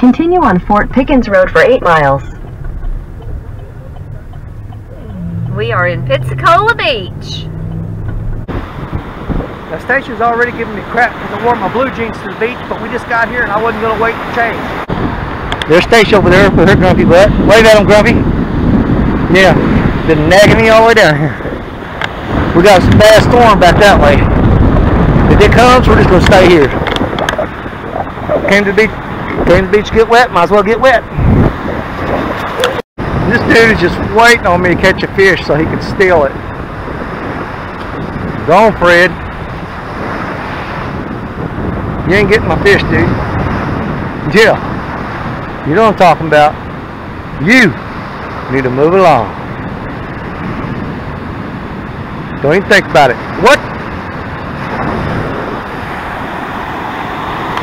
Continue on Fort Pickens Road for 8 miles. We are in Pensacola Beach. The station's already giving me crap because I wore my blue jeans to the beach, but we just got here and I wasn't going to wait to change. There's Stacia over there with her grumpy butt. Wave at him, Grumpy. Yeah, been nagging me all the way down here. We got a bad storm back that way. If it comes, we're just going to stay here. Came to the beach to get wet, might as well get wet. This dude is just waiting on me to catch a fish so he can steal it. Go on, Fred. You ain't getting my fish, dude. Yeah. You know what I'm talking about. You need to move along. Don't even think about it. What?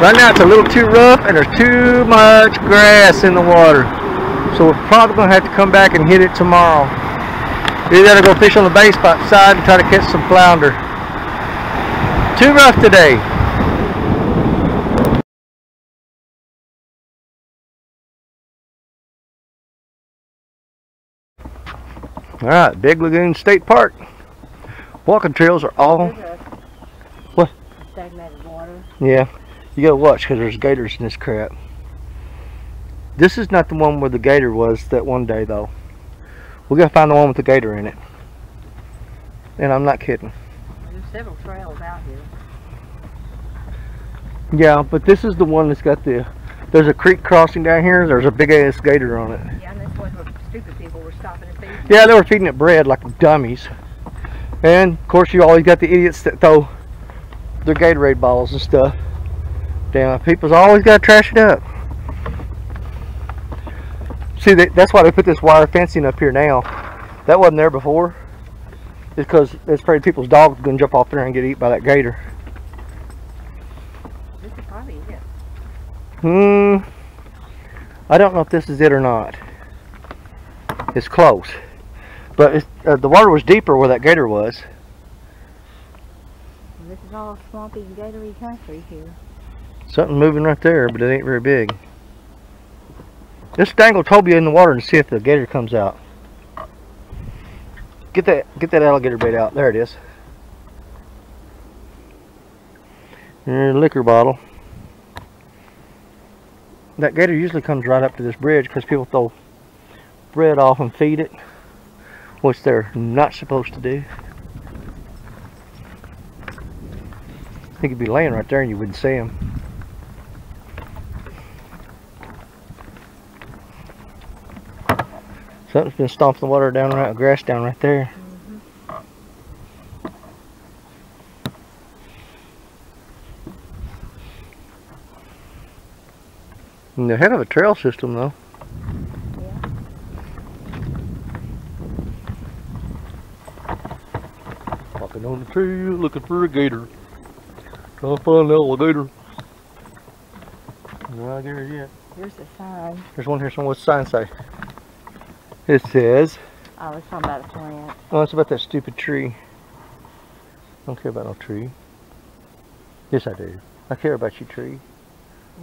Right now it's a little too rough and there's too much grass in the water. So we're probably going to have to come back and hit it tomorrow. We gotta go fish on the bay spot side and try to catch some flounder. Too rough today. Alright, Big Lagoon State Park. Walking trails are all... What? Stagnated water. Yeah, you gotta watch because there's gators in this crap. This is not the one where the gator was that one day though. We gotta find the one with the gator in it. And I'm not kidding. There's several trails out here. Yeah, but this is the one that's got the... There's a creek crossing down here. There's a big ass gator on it. Yeah, and this one where stupid people were stopping and feeding. Yeah, they were feeding it bread like dummies. And of course you always got the idiots that throw their Gatorade bottles and stuff. Damn, people's always got to trash it up. See, that's why they put this wire fencing up here now. That wasn't there before. It's because they're afraid people's dogs are going to jump off there and get eaten by that gator. This is probably it. I don't know if this is it or not. It's close. But the water was deeper where that gator was. This is all swampy and gatory country here. Something moving right there, but it ain't very big. Just dangle Toby in the water and see if the gator comes out. Get that alligator bait out. There it is. There's a liquor bottle. That gator usually comes right up to this bridge because people throw bread off and feed it, which they're not supposed to do. He could be laying right there and you wouldn't see him. Something's been stomping the water down right, grass down right there. And the heck of a trail system though. Yeah. Walking on the trail looking for a gator. Trying to find an alligator. No alligator yet. Here's the sign. There's one here somewhere. What's the sign say? It says... Oh, it's talking about a plant. Oh, it's about that stupid tree. I don't care about no tree. Yes, I do. I care about you, tree.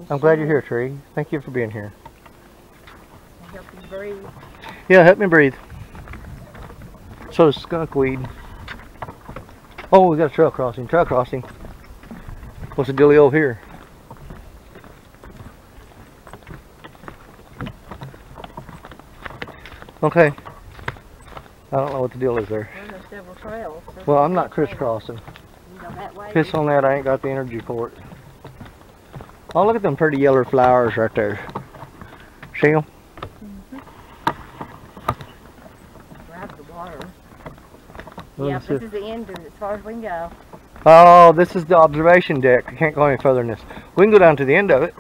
I'm glad you're here, tree. Thank you for being here. Help you breathe. Yeah, help me breathe. So does skunkweed. Oh, we got a trail crossing. Trail crossing. What's the dealio here? Okay. I don't know what the deal is there. Well, there's several trails. Well, I'm not crisscrossing. You go that way. Piss on that, I ain't got the energy for it. Oh, look at them pretty yellow flowers right there. See them? Grab the water. Well, Yeah, this is the end of it, as far as we can go. Oh, this is the observation deck. I can't go any further than this. We can go down to the end of it.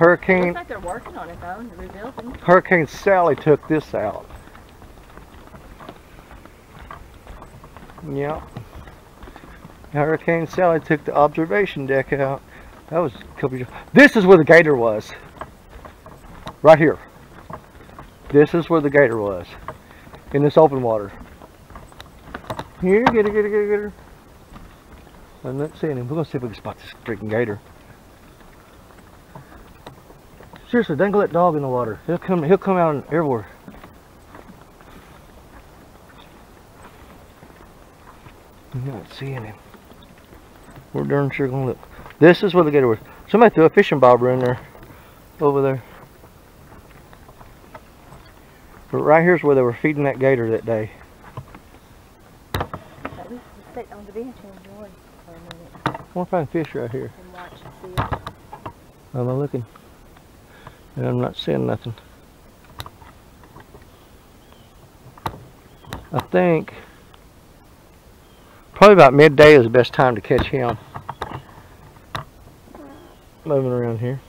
Looks like they're working on it though, and rebuilding. Hurricane Sally took this out. Yep. Hurricane Sally took the observation deck out. That was a couple years. This is where the gator was. Right here. This is where the gator was. In this open water. Here, get her. I'm not seeing him. We're going to see if we can spot this freaking gator. Seriously, dangle that dog in the water. He'll come out everywhere. I'm not seeing him. We're darn sure gonna look. This is where the gator was. Somebody threw a fishing bobber in there. Over there. But right here's where they were feeding that gator that day. At least sit on the bench and enjoy for a minute. I want to find fish right here. And watch and see it. I'm looking. And I'm not seeing nothing. I think probably about midday is the best time to catch him. Moving around here.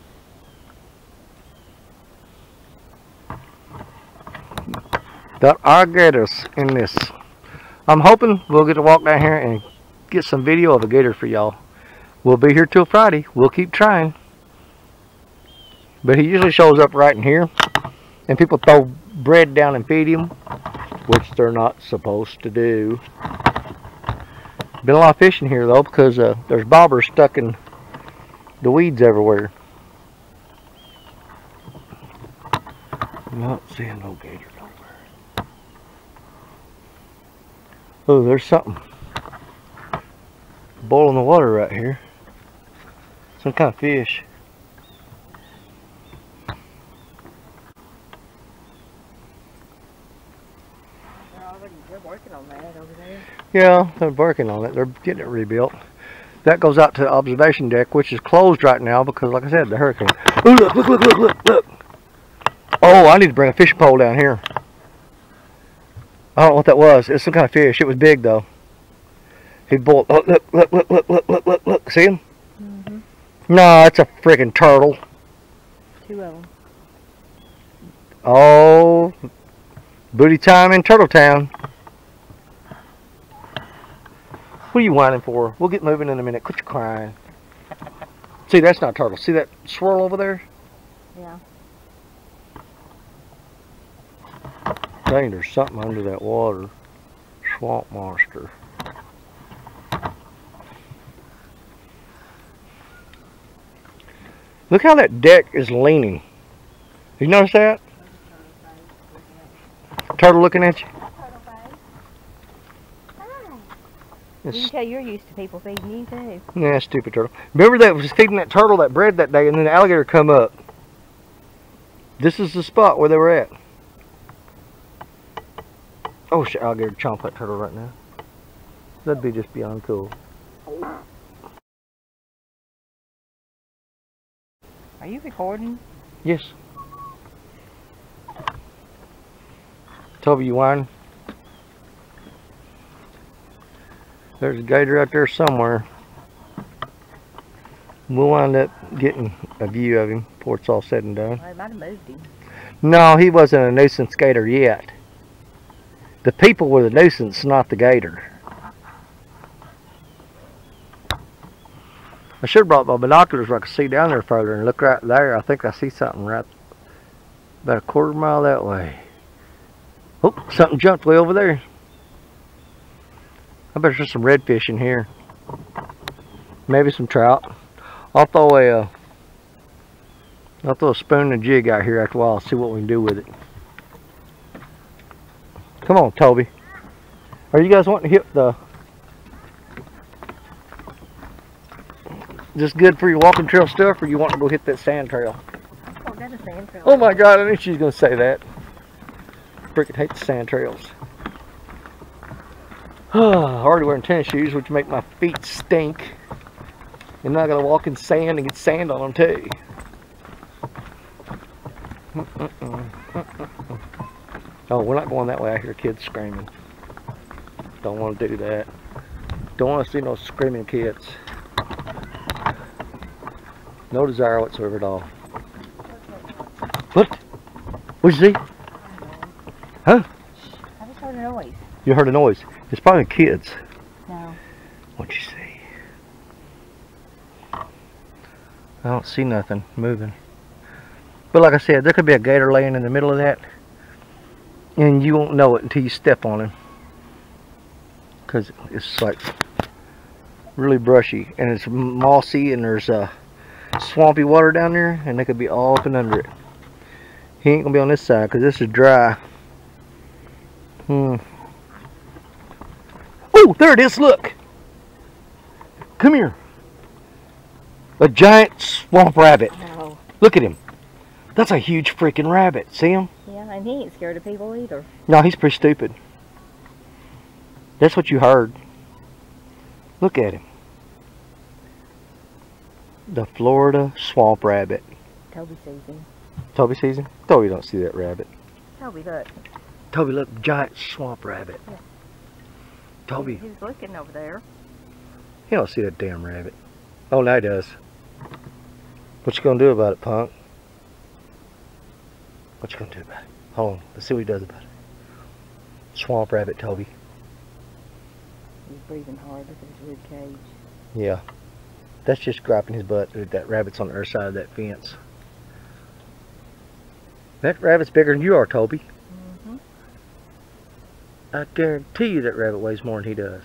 Got our gators in this. I'm hoping we'll get to walk down here and get some video of a gator for y'all. We'll be here till Friday. We'll keep trying. But he usually shows up right in here. And people throw bread down and feed him, which they're not supposed to do. Been a lot of fishing here though, because there's bobbers stuck in the weeds everywhere. Not seeing no gator nowhere. Oh, there's something boiling the water right here. Some kind of fish. They're working on that over there. Yeah, they're working on it. They're getting it rebuilt. That goes out to the observation deck, which is closed right now because, like I said, the hurricane. Oh, look, look, look, look, look, look. Oh, I need to bring a fishing pole down here. I don't know what that was. It's some kind of fish. It was big, though. He boiled. Oh, look, look, look, look, look, look, look, look. See him? Mm-hmm. No, it's a freaking turtle. 2 of them. Oh, booty time in Turtle Town. What are you whining for? We'll get moving in a minute. Quit your crying. See, that's not turtle. See that swirl over there? Yeah. Dang, there's something under that water. Swamp monster. Look how that deck is leaning. You notice that? Turtle looking at you? You can tell you're used to people feeding you too. Yeah, stupid turtle. Remember that was feeding that turtle that bread that day and then the alligator come up. This is the spot where they were at. Oh, shit, alligator chomp that turtle right now. That'd be just beyond cool. Are you recording? Yes. Toby, you whining? There's a gator out there somewhere. We'll wind up getting a view of him before it's all said and done. Well, they might have moved him. No, he wasn't a nuisance gator yet. The people were the nuisance, not the gator. I should have brought my binoculars where I could see down there further and look right there. I think I see something right about a quarter mile that way. Oh, something jumped way over there. I bet there's some redfish in here. Maybe some trout. I'll throw a spoon and jig out here after a while, see what we can do with it. Come on, Toby. Are you guys wanting to hit the... Just good for your walking trail stuff, or you want to go hit that sand trail? Oh, that's a sand trail. Oh my God, I knew she was going to say that. Freaking hate the sand trails. I'm already wearing tennis shoes, which make my feet stink. And now I gotta walk in sand and get sand on them too. Oh, we're not going that way. I hear kids screaming. Don't want to do that. Don't want to see no screaming kids. No desire whatsoever at all. What? What'd you see? Huh? I just heard a noise. You heard a noise. It's probably kids. No. What'd you see? I don't see nothing moving. But like I said, there could be a gator laying in the middle of that. And you won't know it until you step on him. Because it's like really brushy. And it's mossy and there's swampy water down there, and they could be all up and under it. He ain't gonna be on this side because this is dry. Oh, there it is. Look. Come here. A giant swamp rabbit. Oh. Look at him. That's a huge freaking rabbit. See him? Yeah, and he ain't scared of people either. No, he's pretty stupid. That's what you heard. Look at him. The Florida swamp rabbit. Toby sees him. Toby sees him? Toby don't see that rabbit. Toby, look. Toby, look, giant swamp rabbit. Yeah. Toby. He's looking over there. He don't see that damn rabbit. Oh, now he does. What you gonna do about it, punk? What you gonna do about it? Hold on, let's see what he does about it. Swamp rabbit, Toby. He's breathing hard with his rib cage. Yeah. That's just grabbing his butt. That rabbit's on the other side of that fence. That rabbit's bigger than you are, Toby. I guarantee you that rabbit weighs more than he does.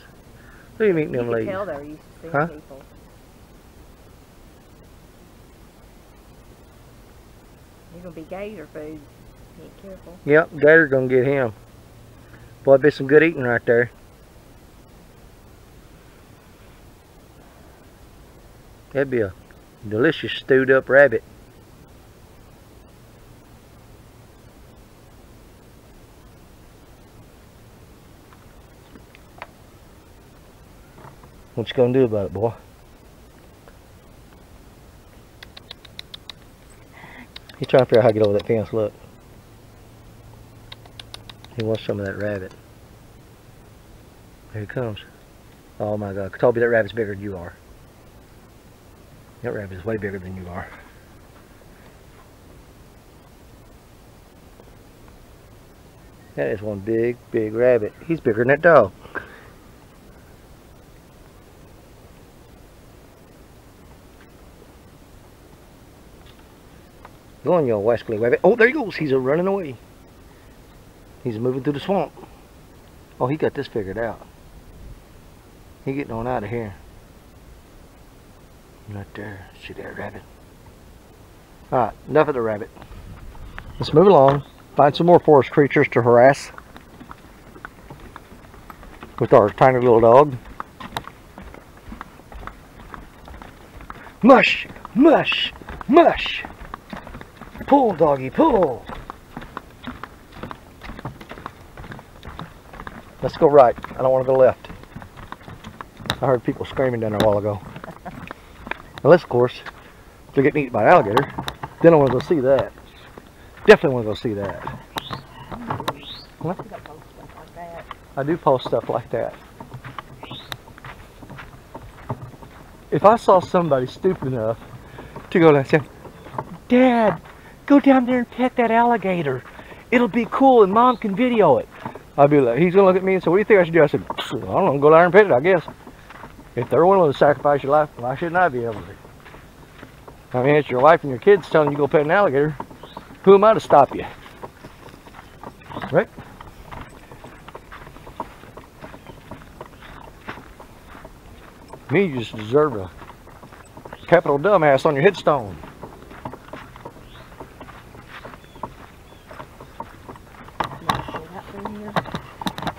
Look at him eating them ladies. You can tell they're used to seeing people. He's gonna be gator food. Be careful. Yep, gator gonna get him. Boy, that'd be some good eating right there. That'd be a delicious stewed up rabbit. What you gonna do about it, boy? He's trying to figure out how to get over that fence, look. He wants some of that rabbit. Here he comes. Oh my God, Toby, that rabbit's bigger than you are. That rabbit is way bigger than you are. That is one big, big rabbit. He's bigger than that dog. Go on, you old wascally rabbit. Oh, there he goes. He's running away. He's moving through the swamp. Oh, he got this figured out. He's getting on out of here. Right there. See that rabbit? Alright, enough of the rabbit. Let's move along. Find some more forest creatures to harass with our tiny little dog. Mush! Mush! Mush! Pull, doggy, pull! Let's go right. I don't want to go left. I heard people screaming down there a while ago. Unless, of course, they're getting eaten by an alligator. Then I want to go see that. Definitely want to go see that. What? I do post stuff like that. If I saw somebody stupid enough to go and say, Dad, go down there and pet that alligator. It'll be cool and Mom can video it. I'd be like, he's going to look at me and say, what do you think I should do? I said, I don't know, go down there and pet it, I guess. If they're willing to sacrifice your life, why shouldn't I be able to? I mean, it's your wife and your kids telling you to go pet an alligator. Who am I to stop you? Right? Me, you just deserve a capital dumbass on your headstone.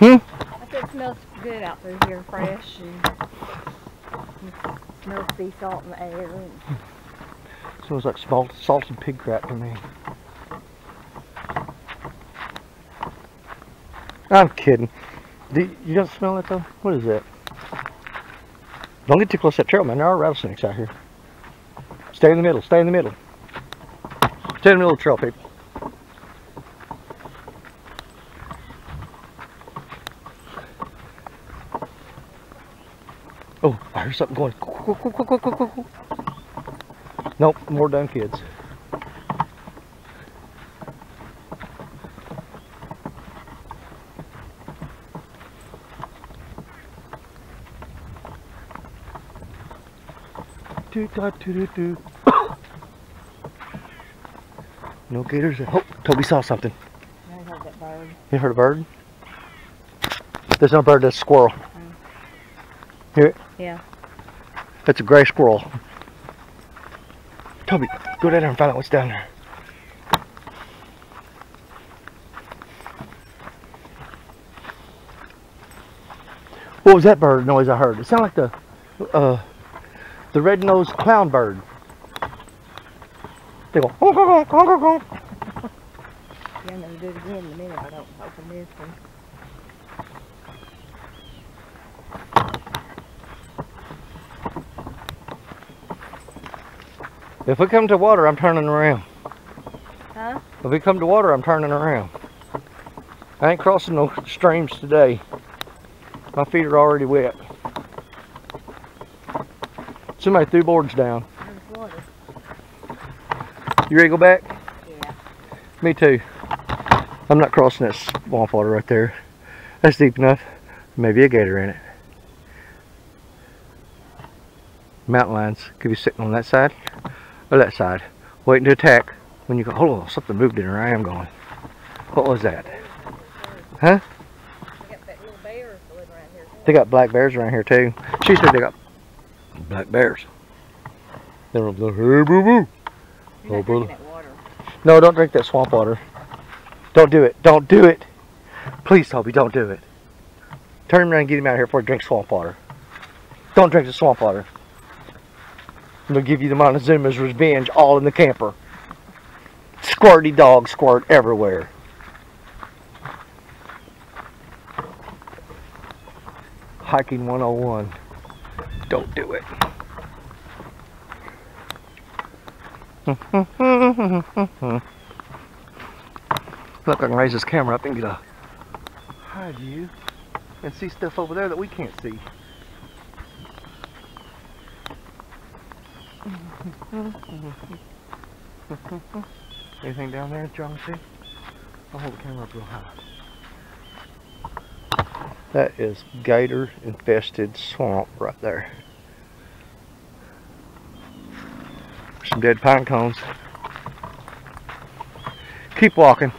I said it smells good out through here, fresh, and smells sea salt in the air. Smells like salted pig crap to me. I'm kidding. You don't smell it though? What is that? Don't get too close to that trail, man. There are rattlesnakes out here. Stay in the middle. Stay in the middle. Stay in the middle of the trail, people. Oh, I heard something going. Nope, more dumb kids. No gators. Oh, Toby saw something. I heard that bird. You heard a bird? There's no bird, that's a squirrel. Hear it? Yeah. That's a gray squirrel. Toby, go down there and find out what's down there. What was that bird noise I heard? It sounded like the red-nosed clown bird. They go, honk, honk, honk, honk, honk. Yeah, I'm going to do it again in a minute. I don't open this one. If we come to water, I'm turning around. Huh? If we come to water, I'm turning around. I ain't crossing no streams today. My feet are already wet. Somebody threw boards down. There's water. You ready to go back? Yeah. Me too. I'm not crossing that swamp water right there. That's deep enough. Maybe a gator in it. Mountain lions could be sitting on that side or that side, waiting to attack. When you go, hold on, something moved in her. I am going. What was that? Huh? They got that little bears living around here. They got black bears around here too. She said they got black bears. They were like, hey, boo boo. You're not drinking that water. No, don't drink that swamp water. Don't do it. Don't do it. Please, Toby, don't do it. Turn him around and get him out of here before he drinks swamp water. Don't drink the swamp water. I'm going to give you the Montezuma's revenge all in the camper. Squirty dog squirt everywhere. Hiking 101. Don't do it. Look, I can raise this camera up and get a hide view and see stuff over there that we can't see. Anything down there that y'all can see? I'll hold the camera up real high. That is gator infested swamp right there. Some dead pine cones. Keep walking.